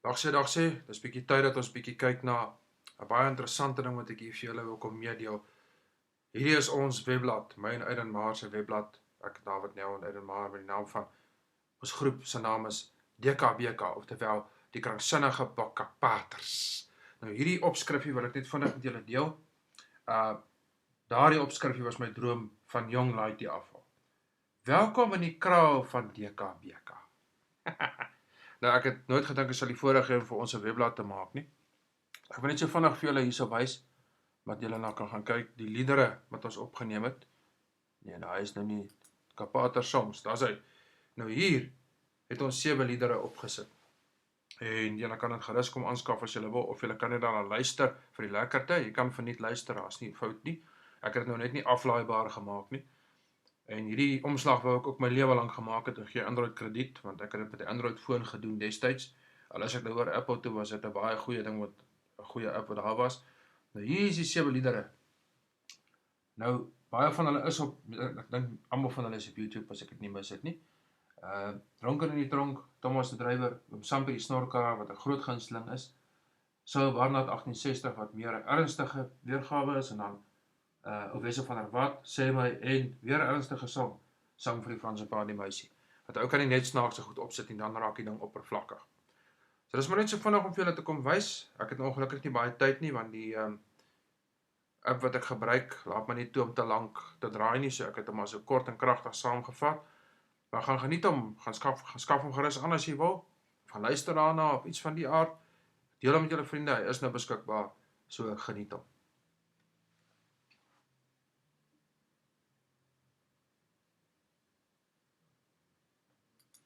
Dag sê, dis bietjie tyd dat ons bietjie kyk na 'n baie interessante ding wat ek hier vir julle wil kom meedeel. Hierdie is ons webblad, my en Aiden Maar se webblad. Ek David Nel en Aiden Maar met die naam van ons groep se naam is DKBK, oftewel die kranksinnige Bokkapaters. Nou hierdie opskrifie wil ek net vinnig met julle deel. Daardie opskrifie was my droom van jong laaitie af. Welkom in die kraal van DKBK. Nou ek het nooit gedink ek sal die voorreg hê vir ons 'n webblad te maak nie. Ek wil net so vinnig vir julle hierso wys wat julle nou kan gaan kyk, die liedere wat ons opgeneem het. Nee, daai is nou nie Kapater Songs, daar's hy. Nou hier het ons 7 liedere opgesit. En julle kan dit gerus kom aanskaf as julle wil, of julle kan net daarna luister vir die lekkerte. Jy kan verniet luister, daar's nie fout nie. Ek het dit nou net nie aflaaibaar gemaak nie. En hierdie omslag wou ek ook my lewe lank gemaak het en gee Android krediet, want ek het dit met die Android foon gedoen destyds. Al as ek nou oor Apple toe was, het 'n baie goeie ding wat 'n goeie app wat daar was. Nou hier is die 7 liedere. Nou baie van hulle is op, ek dink almal van hulle is op YouTube as ek dit nie mis het nie. Dronken in die tronk, Thomas de Drywer, Sampie die Snorkaar wat 'n groot gunsteling is. Sou Barnard 1860 wat meer 'n ernstige weergawe is en dan Wesse van der Walt, Sê my en weer 'n ernstige sang vir die Franse pa en die meisie. Wat ou kan nie net snaakse goed opsit en dan raak die ding oppervlakkig. So dis maar net so vinnig om vir julle te kom wys. Ek het ongelukkig nie baie tyd nie want die app wat ek gebruik laat my nie toe om te lank te draai nie, so ek het hom maar so kort en kragtig saamgevat. Maar gaan geniet hom, gaan skaf hom gerus aan as jy wil. Gaan luister daarna of iets van die aard. Deel hom met julle vriende, hy is nou beskikbaar, so geniet hom.